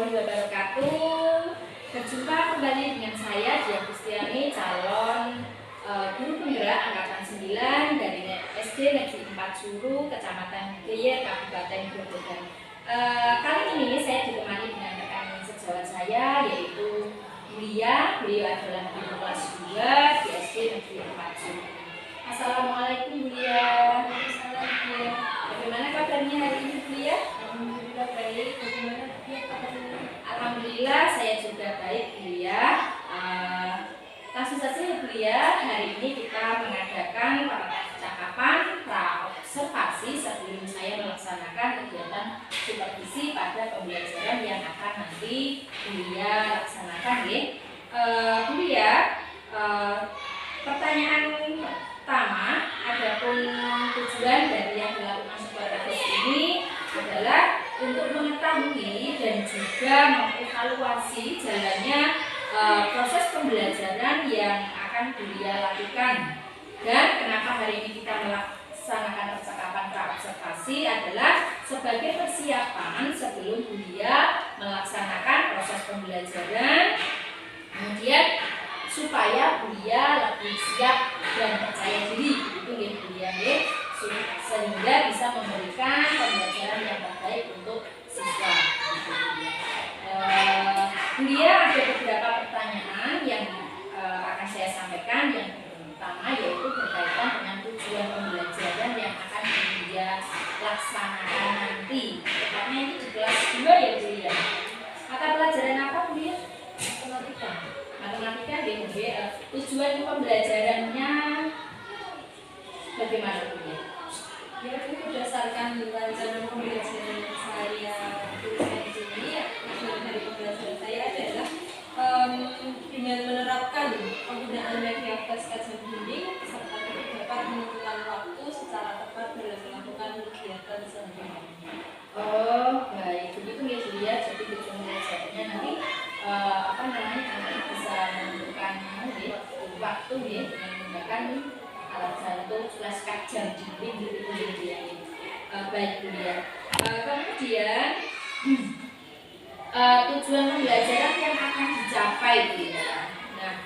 warahmatullahi wabarakatuh. Berjumpa kembali dengan saya Dia Kristiani, calon guru penggerak angkatan 9 dari SD Negeri 4 Juru, Kecamatan Geyer, Kabupaten Grobogan. Kali ini saya ditemani dengan rekan sejawat saya, yaitu Bulia. Beliau adalah guru kelas 2 di SD Negeri 4 Juru. Assalamualaikum Bulia. Assalamualaikum. Bagaimana kabarnya hari ini Bulia? Alhamdulillah baik. Bagaimana Bulia kabarnya? Alhamdulillah saya juga baik Bulia. Langsung saja Bulia, hari ini kita mengadakan percakapan pra-observasi sebelum saya melaksanakan kegiatan supervisi pada pembelajaran yang akan nanti Bulia laksanakan ya. Bulia, pertanyaan pertama, adapun tujuan dari yang dilakukan supervisi ini adalah untuk mengetahui dan juga mengevaluasi jalannya proses pembelajaran yang akan Bulia lakukan. Dan kenapa hari ini kita melaksanakan percakapan pra-observasi adalah sebagai persiapan sebelum Bulia melaksanakan proses pembelajaran, kemudian supaya Bulia lebih siap dan percaya diri, itu ya Bulia ya, sehingga bisa memberikan pembelajaran yang terbaik untuk siswa. Bulia ada beberapa pertanyaan yang akan saya sampaikan. Yang pertama yaitu berkaitan dengan tujuan pembelajaran yang akan Bulia laksanakan nanti. Tepatnya ini di kelas 2 ya Bulia. Mata pelajaran apa Bulia? Matematika. Matematika ya. Tujuan pembelajarannya bagaimana Bulia? Ya, itu berdasarkan rencana pembelajaran saya tuliskan di sini ya. Tujuan dari pembelajaran saya adalah dengan menerapkan penggunaan media flash kajian bimbing serta dapat menentukan waktu secara tepat dalam melakukan kegiatan sehari-hari. Oh baik, begitu ya Bulia. Jadi tujuan pembelajarannya nanti nanti bisa menentukan waktu ya dengan menggunakan alat bantu flash kajian bimbing gitu ya. Baik Bulia. Kemudian tujuan pembelajaran yang akan dicapai Bulia. Nah,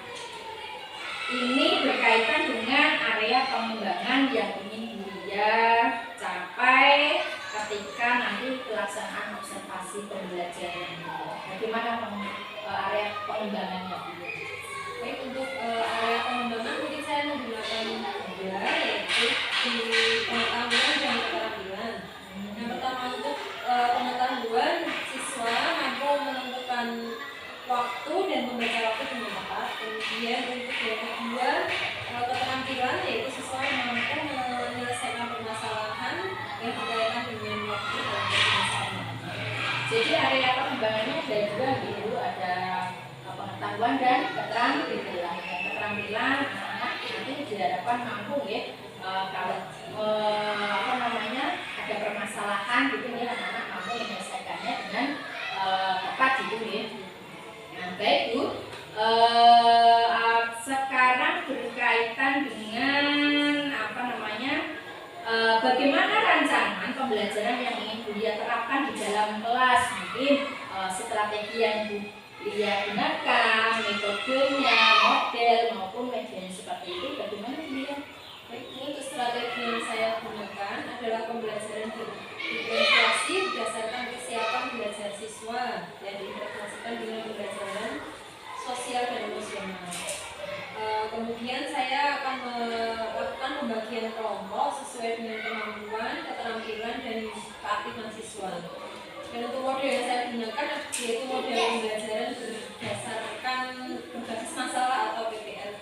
ini berkaitan dengan area pengembangan yang ingin Bulia capai ketika nanti pelaksanaan observasi pembelajaran. Bagaimana area pengembangannya Bulia? Baik, untuk area pengembangan mungkin saya menggunakan dua, yaitu di pengetahuan dan keterampilan. Yang pertama untuk pengetahuan, siswa mampu menentukan waktu dan membaca waktu dengan tepat. Kemudian untuk yang kedua, keterampilan, yaitu siswa mampu menyelesaikan permasalahan yang berkaitan dengan waktu dan permasalahan. Jadi area pengembangannya ada dua gitu, ada pengetahuan dan keterampilan. Keterampilan anak-anak nanti diharapkan mampu ya kalau ada permasalahan gitu ya, anak-anak mampu menyelesaikannya dengan tepat gitu ya. Nah baik Bu, sekarang berkaitan dengan bagaimana rancangan pembelajaran yang ingin Bulia terapkan di dalam kelas, mungkin strategi yang Bulia gunakan, metodenya, model maupun media seperti itu, bagaimana Bulia? Baik, untuk strategi yang saya gunakan adalah pembelajaran diferensiasi berdasarkan kesiapan belajar siswa yang diintegrasikan dengan pembelajaran sosial dan emosional. Kemudian saya akan melakukan pembagian kelompok sesuai dengan kemampuan, keterampilan, dan keaktifan siswa. Dan untuk model yang saya gunakan yaitu model pembelajaran berdasarkan berbasis masalah atau PPL.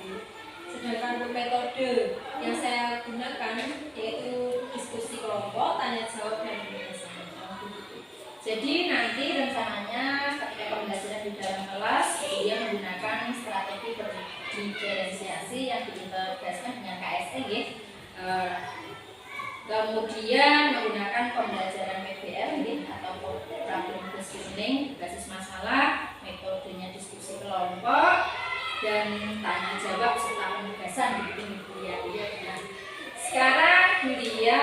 Sedangkan untuk metode yang saya gunakan yaitu diskusi kelompok, tanya jawab, dan penjelasan. Jadi nanti rencananya ketika pembelajaran di dalam kelas dia menggunakan strategi diferensiasi yang diintegrasikan dengan KSE ya. Kemudian menggunakan pembelajaran PBL atau problem questioning basis masalah, metodenya diskusi kelompok dan tanya jawab serta penugasan gitu ya. Nah, sekarang Bulia,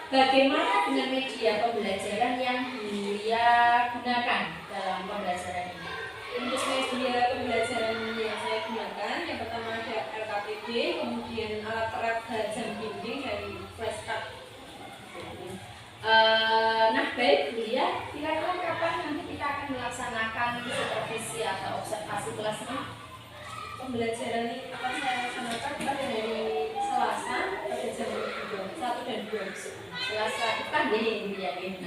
bagaimana dengan media pembelajaran yang Bulia gunakan dalam melaksanakan supervisi atau observasi kelas ini? Pembelajaran ini akan saya laksanakan pada hari Selasa pada jam 1 dan 2 besok. Selasa kan gini ya gini.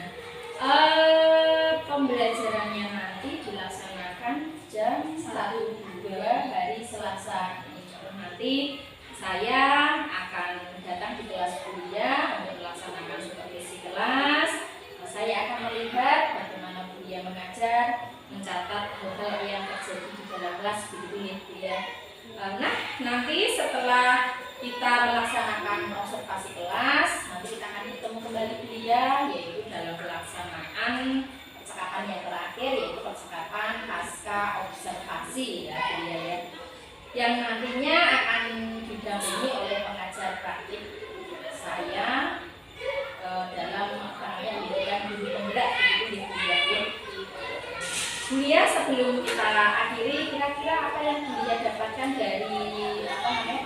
Pembelajarannya nanti dilaksanakan jam 1-2 hari Selasa ini. Nanti saya akan datang di kelas kuliah untuk melaksanakan supervisi kelas. Saya akan melihat bagaimana kuliah mengajar, mencatat hal-hal yang terjadi di dalam kelas, begitu ya. Nah, nanti setelah kita melaksanakan observasi kelas, nanti kita akan bertemu kembali kuliah, yaitu dalam pelaksanaan percakapan yang terakhir, yaitu percakapan pasca observasi ya kuliah ya. Yang nantinya akan didampingi oleh pengajar praktik saya dalam memberikan guru penggerak begitu ya. Kuliah sebelum kita akhiri, kira-kira apa yang Bulia dapatkan dari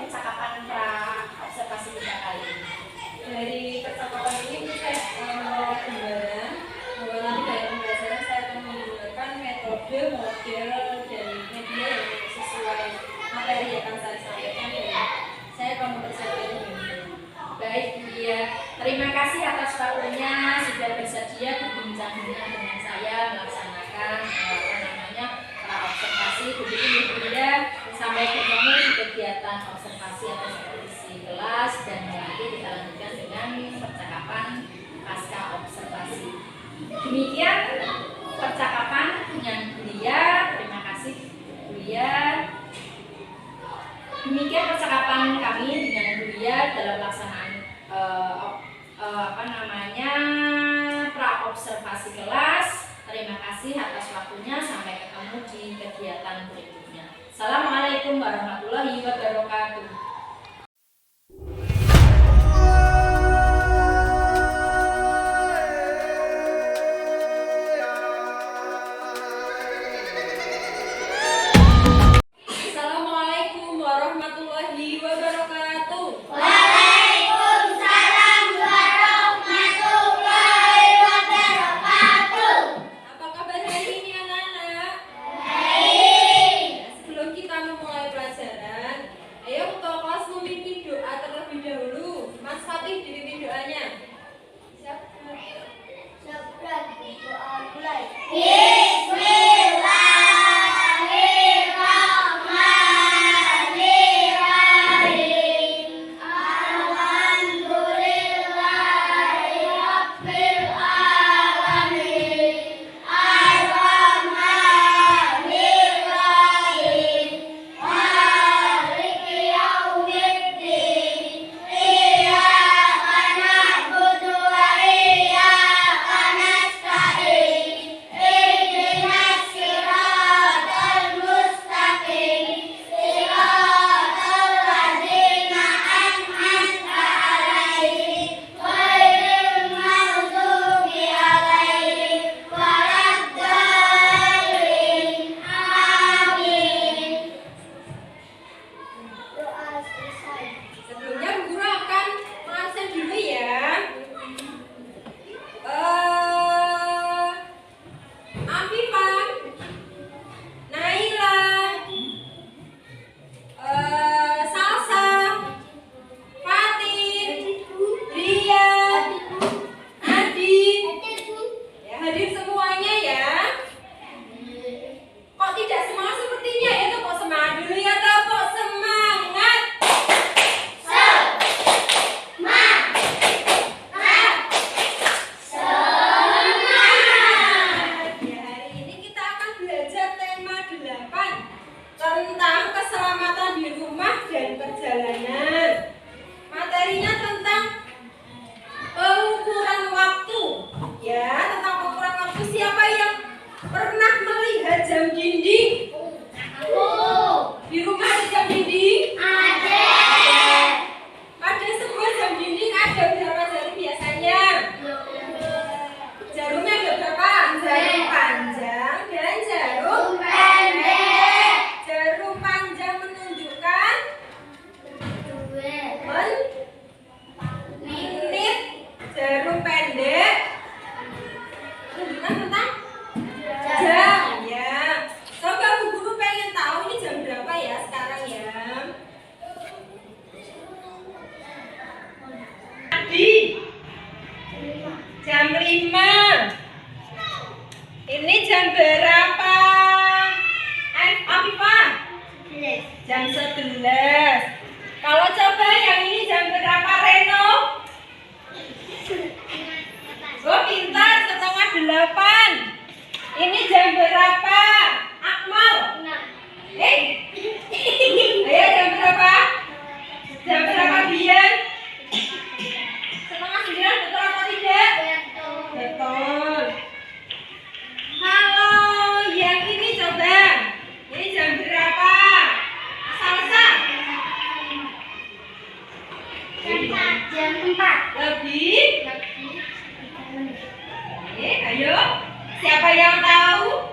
percakapan pra observasi kita kali ini? Dari percakapan ini saya mendapat gambaran bahwa nanti dari pembelajaran saya akan menggunakan metode, model, dan media yang sesuai materi yang akan saya sampaikan, dan saya akan mempersiapkan dengan baik Bulia, terima kasih atas waktunya sudah bersedia berbincang-bincang dengan saya melaksanakan pra observasi begitu Bulia. Sampai ketemu di kegiatan observasi atau supervisi kelas, dan nanti kita lanjutkan dengan percakapan pasca observasi. Demikian percakapan dengan Bulia. Terima kasih Bulia. Demikian percakapan kami dengan Bulia dalam pelaksanaan pra observasi kelas. Terima kasih atas waktunya. Sampai ketemu di kegiatan berikutnya. Assalamualaikum warahmatullahi wabarakatuh. Assalamualaikum warahmatullahi wabarakatuh. Waalaikumsalam warahmatullahi wabarakatuh. Apa kabar hari ini anak-anak? Baik. Sebelum kita memulai pelajaran, ayo ketua kelas memimpin doa terlebih dahulu. Mas Fatih dipimpin doanya. Siap? Doa mulai. Bismillahirrahmanirrahim. Alhamdulillahirabbil alamin. Ar-Rahmanir-Rahim. Maliki yaumiddin. Iyyaka na'budu wa iyyaka nasta'in. Ihdinas siratal mustaqim. Siratal ladzina an'amta 'alaihim ghairil maghdubi 'alaihim waladdallin. Amin. Doa selesai. Sebelumnya Bu Guru akan mengabsen dulu ya. Afifah, Naila, Salsa, Fatin, Rian, Adi, ya, hadir semuanya ya. Kok tidak semangat sepertinya ya? Tepuk semangat dulu ya, tepuk semangat. Ya, hari ini kita akan belajar tema 8 tentang keselamatan di rumah dan perjalanan. Materinya tentang pengukuran waktu. Ya, tentang pengukuran waktu. Siapa yang pernah melihat jam dinding? Di rumah ada jam dinding? Pada sebuah jam dinding ada berapa jarum biasanya? Jarumnya ada berapa? Jarum panjang dan jarum pendek. Jarum panjang menunjukkan menit. Jarum pendek menunjukkan tentang jam. Ya, 8. Ini jam berapa? Akmal. Ayo jam berapa? Jam berapa Bian? Setengah 9 betul atau tidak? Betul. Halo, yang ini coba. Ini jam berapa? Salsa. Jam 4. Lebih? Ayo. Siapa yang tahu?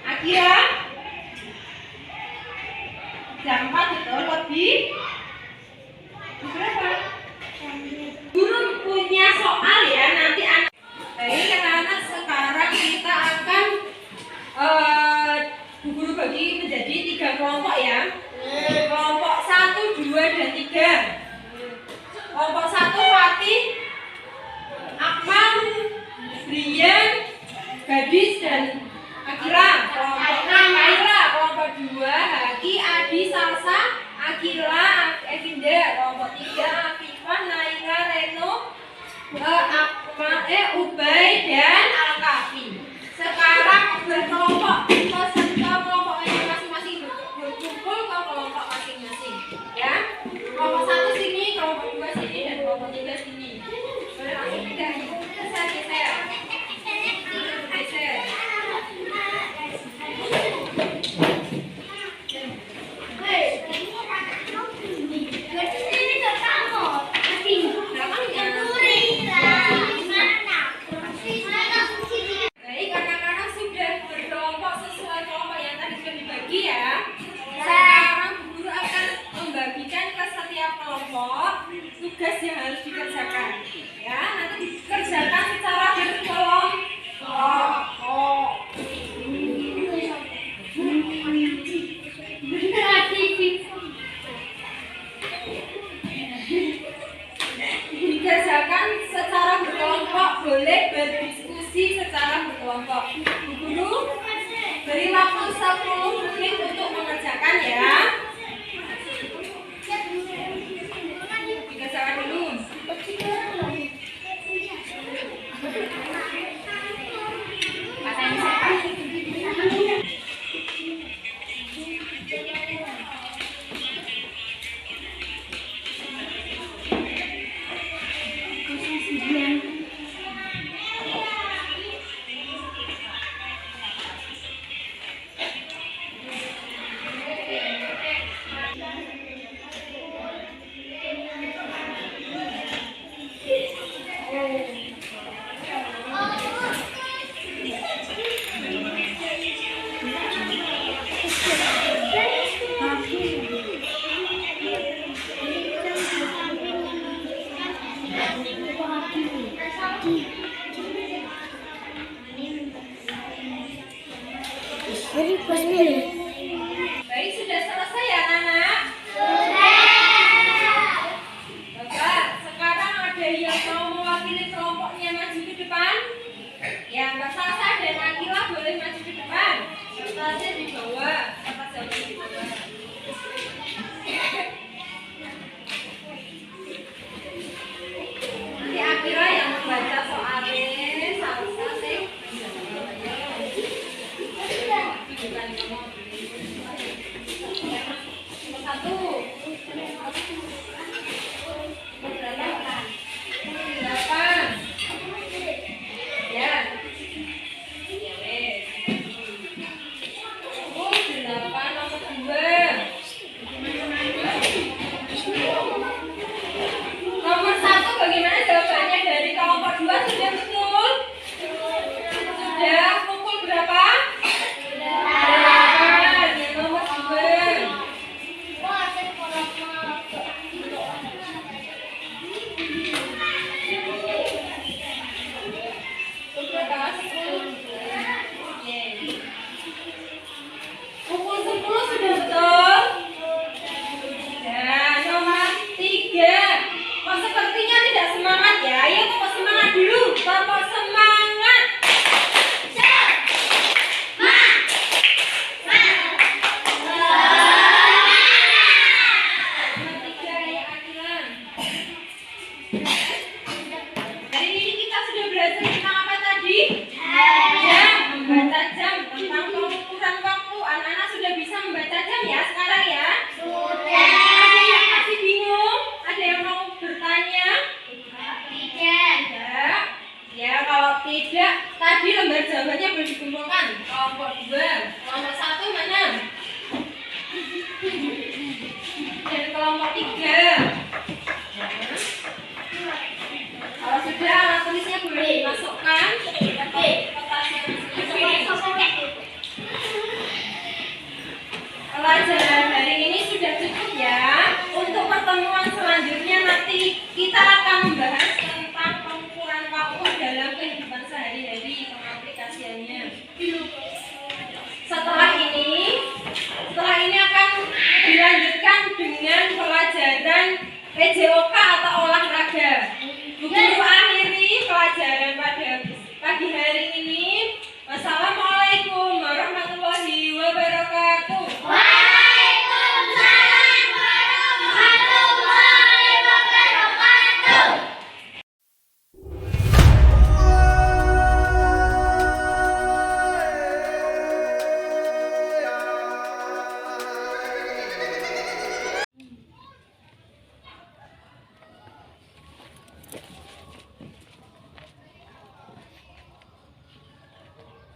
Akira? Jam 4 betul, lebih? Berapa? Guru punya soal ya, nanti anak. Baik anak-anak, sekarang kita akan guru bagi menjadi 3 kelompok ya. Kelompok 1, 2, dan 3. Kelompok 1 Fatih, Akmal, Brian, Gadis, dan Akira. Kelompok Kaira. Kelompok 2 Haki, Adi, Salsa, Akila, Evinda. Kelompok 3 Afifah, Naira, Reno, Ubay, dan Al-Kafi. Sekarang berkelompok, peserta kelompok masing-masing berkumpul ke kelompok masing-masing ya. Kelompok 1 sini, kelompok 2 sini, dan kelompok 3 sini. Boleh langsung pindah. Geser. Baik, anak-anak sudah berkelompok sesuai kelompok yang tadi sudah dibagi ya. Sekarang guru akan membagikan ke setiap kelompok tugas yang harus dikerjakan. Ya, nanti dikerjakan secara berkelompok. Dikerjakan secara berkelompok, boleh berdiskusi secara berkelompok. Guru beri waktu 10 menit untuk mengerjakan ya. Dikerjakan dulu. Baik, sudah selesai ya anak? Bapak, sekarang ada yang mau mewakili kelompoknya maju ke depan? Ya, Mbak Salsa dan Akila boleh maju ke depan. Kertasnya di bawah, kertas jawabannya di bawah. Nanti Akila yang membaca soalnya, Salsa sih. Bukan kamu. PJOK atau olahraga. Bu Guru akhiri pelajaran pada pagi hari ini. Wassalamualaikum warahmatullahi wabarakatuh. Waalaikumsalam warahmatullahi wabarakatuh.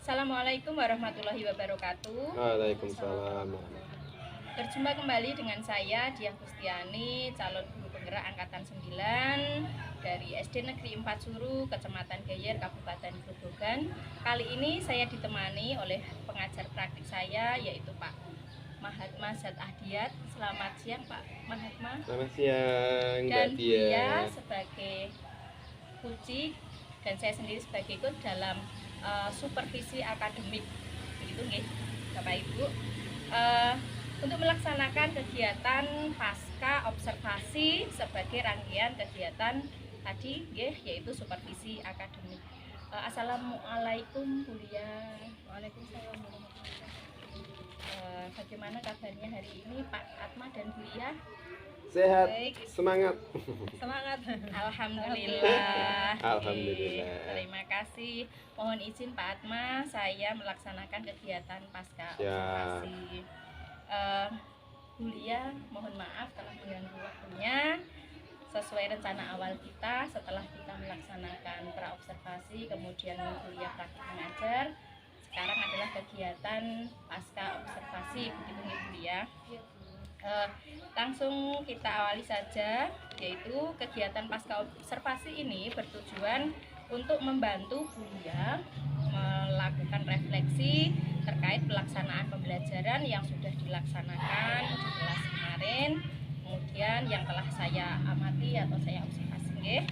Assalamualaikum warahmatullahi wabarakatuh. Waalaikumsalam. Berjumpa kembali dengan saya Diah Gustiani, calon guru penggerak angkatan 9 dari SD Negeri 4 Suru, Kecamatan Geyer, Kabupaten Grobogan. Kali ini saya ditemani oleh pengajar praktik saya, yaitu Pak Mahatma Zat Ahdiat. Selamat siang Pak Mahatma. Selamat siang Mbak Dan Dia. dia sebagai kunci dan saya sendiri sebagai ikut dalam supervisi akademik, begitu nggih Bapak Ibu. Untuk melaksanakan kegiatan pasca observasi sebagai rangkaian kegiatan tadi nggih, yaitu supervisi akademik. Assalamualaikum Bu Lia. Waalaikumsalam warahmatullahi wabarakatuh. Bagaimana kabarnya hari ini Pak Atma dan Bu Lia? Sehat, Baik. semangat. Semangat. Alhamdulillah. Alhamdulillah. Terima kasih. Mohon izin Pak Atma, saya melaksanakan kegiatan pasca Ya. observasi. Bu Lia, mohon maaf telah mengganggu waktunya. Sesuai rencana awal kita, setelah kita melaksanakan praobservasi, kemudian kuliah praktik mengajar, sekarang adalah kegiatan pasca observasi, begitu nih Bu Lia. Langsung kita awali saja, yaitu kegiatan pasca observasi ini bertujuan untuk membantu Bu Lia melakukan refleksi terkait pelaksanaan pembelajaran yang sudah dilaksanakan di kelas kemarin, kemudian yang telah saya amati atau saya observasi,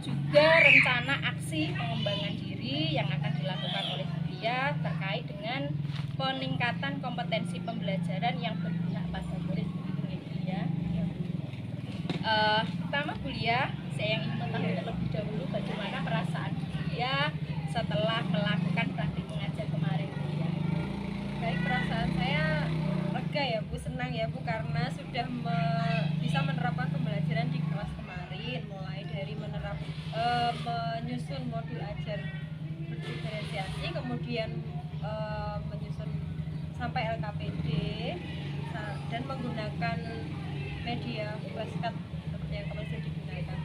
juga rencana aksi pengembangan diri yang akan dilakukan oleh Bu Lia terkait dengan peningkatan kompetensi pembelajaran yang berguna pada murid, begitu ya. Pertama Bu Lia, saya ingin mengetahui terlebih dahulu bagaimana perasaan Bu Lia setelah melakukan praktik mengajar kemarin Bu Lia. Baik, perasaan saya lega ya Bu, senang ya Bu, karena sudah bisa menerapkan pembelajaran di kelas kemarin, mulai dari menyusun modul ajar berdiferensiasi, kemudian menyusun sampai LKPD dan menggunakan media flashcard seperti yang kemarin sudah digunakan.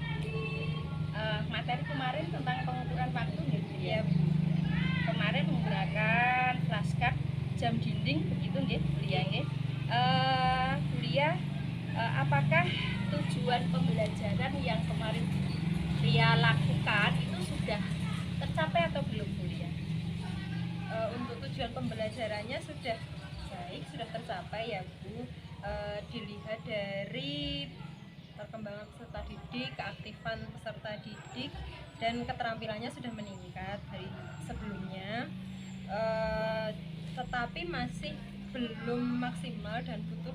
Materi kemarin tentang pengukuran waktu gitu ya. Ya, Kemarin menggunakan flashcard jam dinding, begitu nggih Bu Lia nggih. Bu Lia, apakah tujuan pembelajaran yang kemarin Lia lakukan itu sudah tercapai atau belum Bu Lia? untuk tujuan pembelajarannya sudah baik, sudah tercapai ya Bu. Dilihat dari perkembangan peserta didik, keaktifan peserta didik, dan keterampilannya sudah meningkat dari sebelumnya, tetapi masih belum maksimal dan butuh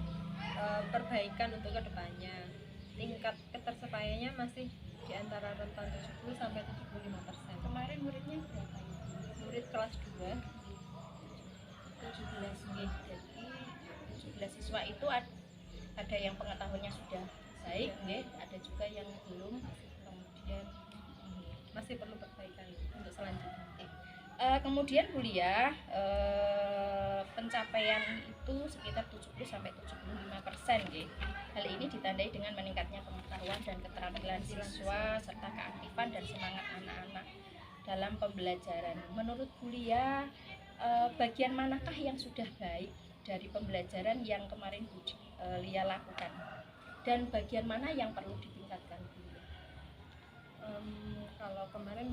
perbaikan untuk kedepannya. Tingkat ketersapaiannya masih di antara rentang 70 sampai 75%. Kemarin muridnya berapa ya? Murid kelas 2 17 nggih. Jadi 17 siswa itu ada yang pengetahuannya sudah baik nggih, ada juga yang belum. Kemudian masih perlu perbaikan untuk selanjutnya. kemudian Bu Lia, pencapaian itu sekitar 70 sampai 75% nggih. Hal ini ditandai dengan meningkatnya pengetahuan dan keterampilan siswa serta keaktifan dan semangat anak-anak dalam pembelajaran. Menurut Bu Lia, bagian manakah yang sudah baik dari pembelajaran yang kemarin Bu Lia lakukan, dan bagian mana yang perlu ditingkatkan Bu Lia? Kalau kemarin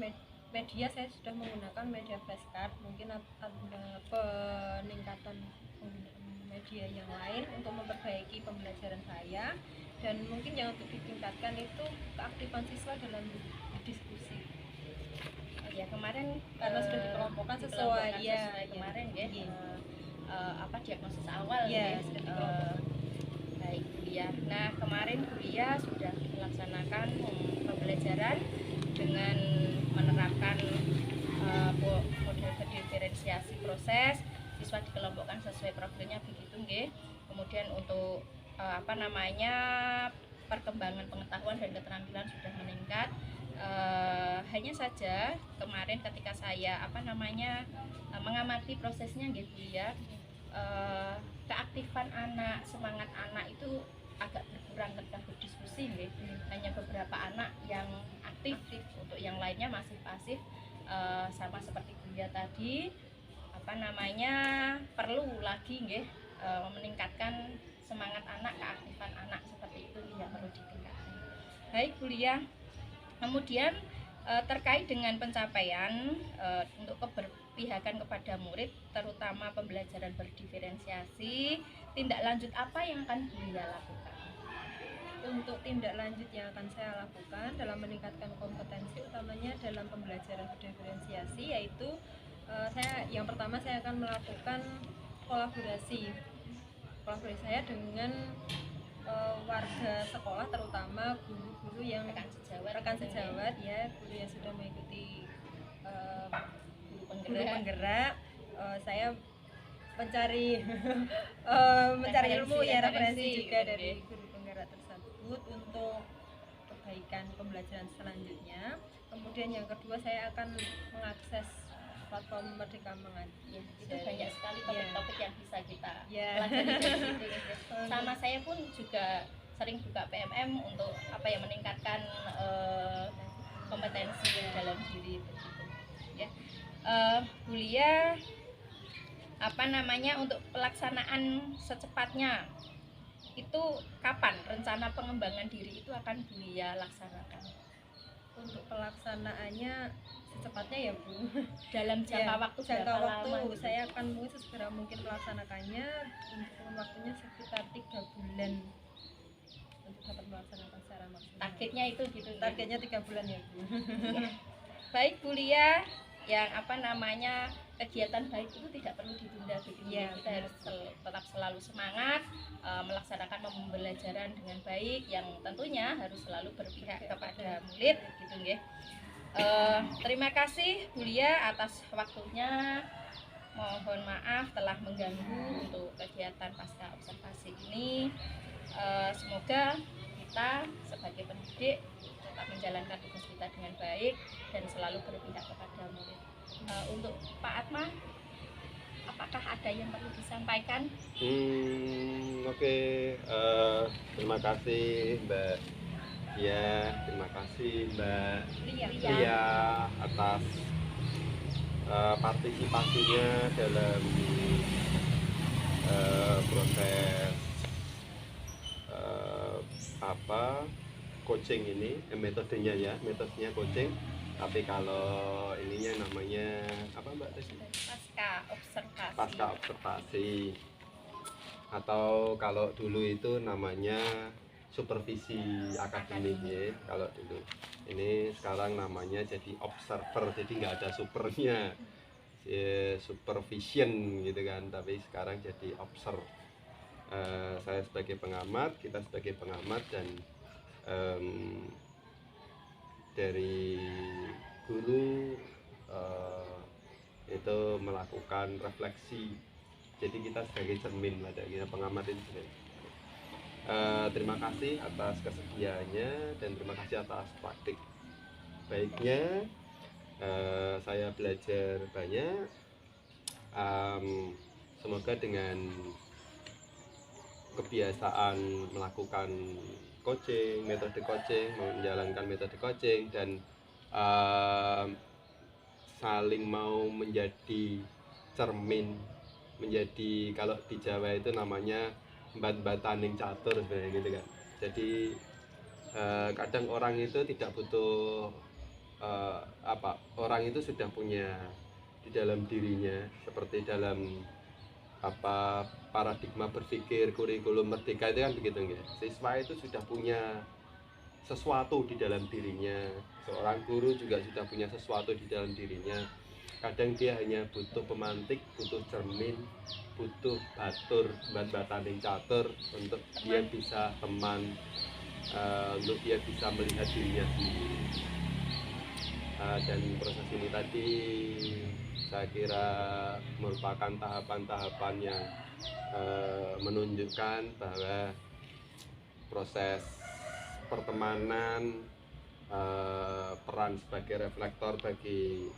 media saya sudah menggunakan media flashcard, mungkin ada peningkatan penggunaan media yang lain untuk memperbaiki pembelajaran saya, dan mungkin yang untuk ditingkatkan itu keaktifan siswa dalam diskusi. Ya kemarin Karena sudah dikelompokkan sesuai kemarin ya, Iya. apa diagnosis awal Iya, ya, sudah dikelompokkan. baik. Baik Bulia. Nah kemarin Bulia sudah melaksanakan pembelajaran dengan menerapkan model diferensiasi proses. Siswa dikelompokkan sesuai profilnya begitu nggih. Kemudian untuk perkembangan pengetahuan dan keterampilan sudah meningkat. Hanya saja kemarin ketika saya mengamati prosesnya nggih Bulia, keaktifan anak, semangat anak itu agak berkurang ketika berdiskusi nggih. Hanya beberapa anak yang aktif, untuk yang lainnya masih pasif. Sama seperti Bulia tadi, perlu lagi nggih meningkatkan semangat anak, keaktifan anak seperti itu yang perlu ditingkatkan. Baik Bulia. Kemudian terkait dengan pencapaian untuk keberpihakan kepada murid, terutama pembelajaran berdiferensiasi, tindak lanjut apa yang akan Bulia lakukan? Untuk tindak lanjut yang akan saya lakukan dalam meningkatkan kompetensi utamanya dalam pembelajaran berdiferensiasi, yaitu yang pertama saya akan melakukan kolaborasi saya dengan warga sekolah, terutama guru-guru yang rekan sejawat ya, guru yang sudah mengikuti guru penggerak. Saya mencari ilmu ya, referensi juga dari guru penggerak tersebut untuk perbaikan pembelajaran selanjutnya. Kemudian yang kedua, saya akan mengakses platform Merdeka Mengaji. Itu banyak sekali topik-topik yang bisa kita pelajari dari situ. Sama saya pun juga sering buka PMM untuk meningkatkan kompetensi dalam diri begitu. Ya. Bulia untuk pelaksanaan secepatnya itu kapan rencana pengembangan diri itu akan Bulia laksanakan? Untuk pelaksanaannya secepatnya ya Bu, dalam jangka waktu lama saya akan sesegera mungkin melaksanakannya. Untuk waktunya sekitar 3 bulan untuk dapat melaksanakan secara maksimal. Targetnya itu gitu. Targetnya 3 bulan ya Bu. Baik Bulia, yang kegiatan baik itu tidak perlu ditunda begitu. Kita harus tetap selalu semangat melaksanakan pembelajaran dengan baik, yang tentunya harus selalu berpihak kepada murid gitu nggih. Terima kasih Bulia atas waktunya. Mohon maaf telah mengganggu untuk kegiatan pasca observasi ini. Semoga kita sebagai pendidik tetap menjalankan tugas kita dengan baik dan selalu berpihak kepada murid. Untuk Pak Atma, apakah ada yang perlu disampaikan? Oke. Terima kasih Mbak. Ya, terima kasih Mbak Lia atas partisipasinya dalam proses coaching ini, metodenya coaching. Tapi kalau ininya namanya apa Mbak Tesi? Pasca observasi. Atau kalau dulu itu namanya supervisi akademik ya, kalau dulu. Ini sekarang namanya jadi observer, jadi nggak ada supernya, supervision gitu kan, tapi sekarang jadi observe. Saya sebagai pengamat, kita sebagai pengamat, dan dari guru itu melakukan refleksi. Jadi kita sebagai cermin lah, kita pengamat itu. Terima kasih atas kesediaannya dan terima kasih atas praktik baiknya. Saya belajar banyak. Semoga dengan kebiasaan melakukan coaching, metode coaching, menjalankan metode coaching, dan saling mau menjadi cermin, menjadi, kalau di Jawa itu namanya bat-bataning catur sebenarnya gitu kan. Jadi kadang orang itu tidak butuh orang itu sudah punya di dalam dirinya, seperti dalam paradigma berpikir kurikulum merdeka itu kan begitu ya. Siswa itu sudah punya sesuatu di dalam dirinya, seorang guru juga sudah punya sesuatu di dalam dirinya. kadang dia hanya butuh pemantik, butuh cermin, butuh batur, bataning catur untuk dia bisa teman, untuk dia bisa melihat dirinya sendiri. Dan proses ini tadi saya kira merupakan tahapan-tahapan yang menunjukkan bahwa proses pertemanan, peran sebagai reflektor bagi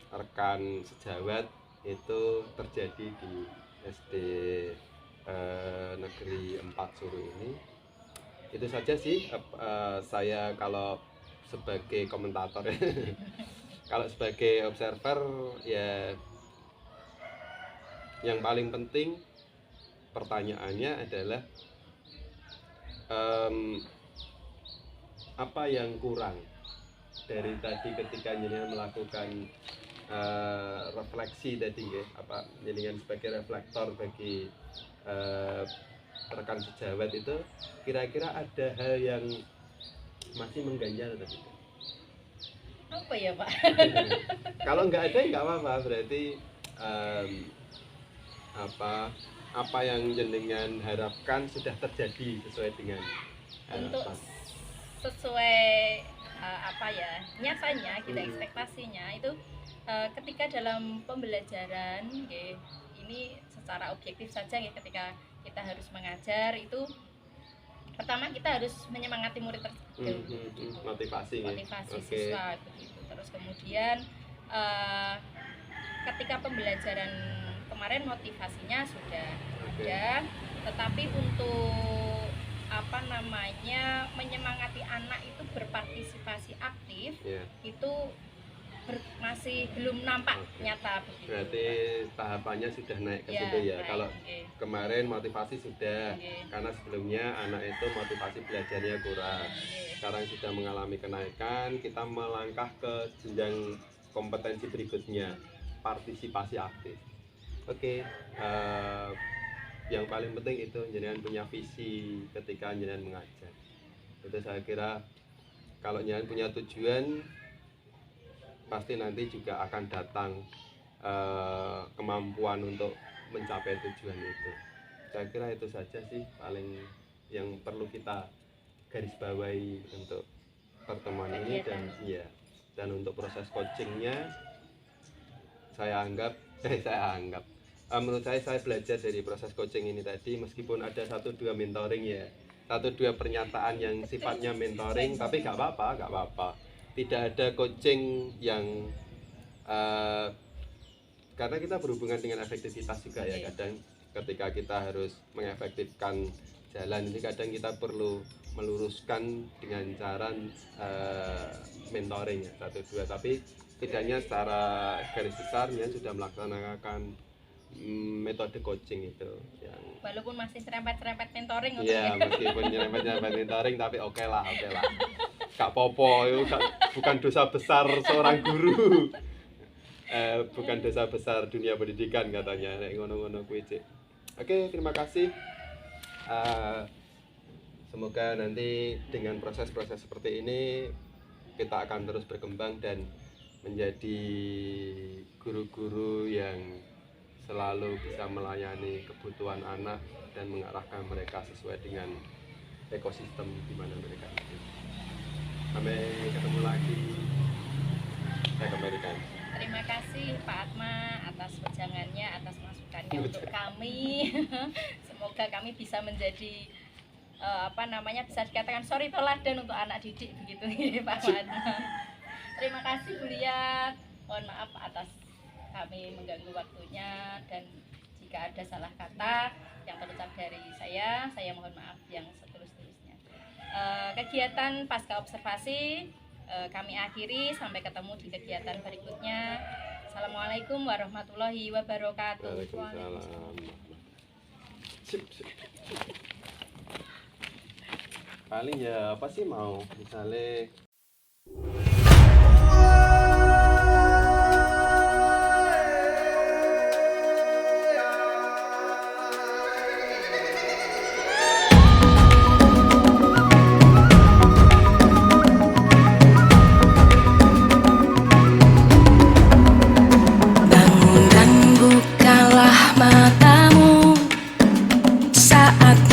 rekan sejawat itu terjadi di SD Negeri 4 Suru ini. Itu saja sih saya kalau sebagai komentator ya. Kalau sebagai observer ya, yang paling penting pertanyaannya adalah apa yang kurang dari tadi ketika jenengan melakukan refleksi tadi ya, apa jenengan sebagai reflektor bagi rekan sejawat itu, kira-kira ada hal yang masih mengganjal atau tidak? Apa ya Pak? Kalau nggak ada ya nggak apa-apa, berarti apa yang jenengan harapkan sudah terjadi sesuai dengan Untuk harapan. sesuai nyatanya kita ekspektasinya itu ketika dalam pembelajaran ini secara objektif saja ketika kita harus mengajar itu pertama kita harus menyemangati murid tersebut, motivasi siswa begitu. Terus kemudian ketika pembelajaran kemarin motivasinya sudah ada, tetapi untuk menyemangati anak itu berpartisipasi aktif itu masih belum nampak nyata begitu. Berarti tahapannya sudah naik ke situ ya. Kalau kemarin motivasi sudah, karena sebelumnya anak itu motivasi belajarnya kurang. Sekarang sudah mengalami kenaikan, kita melangkah ke jenjang kompetensi berikutnya, partisipasi aktif. Yang paling penting itu jenengan punya visi ketika jenengan mengajar. Itu saya kira kalau jenengan punya tujuan, pasti nanti juga akan datang kemampuan untuk mencapai tujuan itu. Saya kira itu saja sih paling yang perlu kita garis bawahi untuk pertemuan ini. Dan untuk proses coachingnya menurut saya belajar dari proses coaching ini tadi, meskipun ada 1-2 mentoring ya, 1-2 pernyataan yang sifatnya mentoring, tapi nggak apa-apa. Tidak ada coaching yang karena kita berhubungan dengan efektivitas juga ya, kadang ketika kita harus mengefektifkan jalan ini kadang kita perlu meluruskan dengan cara mentoring ya, 1-2, tapi tidaknya secara garis besarnya sudah melaksanakan metode coaching itu yang walaupun masih serempet-serempet mentoring meskipun nyerempet-nyerempet mentoring tapi oke lah gak popo itu bukan dosa besar seorang guru. Bukan dosa besar dunia pendidikan katanya nek ngono-ngono kuwi cik. Oke, terima kasih. Semoga nanti dengan proses-proses seperti ini kita akan terus berkembang dan menjadi guru-guru yang selalu bisa melayani kebutuhan anak dan mengarahkan mereka sesuai dengan ekosistem di mana mereka hidup. Sampai ketemu lagi. Saya kembalikan. Terima kasih Pak Atma atas wejangannya, atas masukannya untuk kami. Semoga kami bisa menjadi bisa dikatakan teladan untuk anak didik begitu Pak Atma. Terima kasih Bu Lia. Mohon maaf atas kami mengganggu waktunya, dan jika ada salah kata yang terucap dari saya mohon maaf yang setulus-tulusnya. Kegiatan pasca observasi kami akhiri, sampai ketemu di kegiatan berikutnya. Assalamualaikum warahmatullahi wabarakatuh. Waalaikumsalam. Paling ya apa sih mau misalnya saat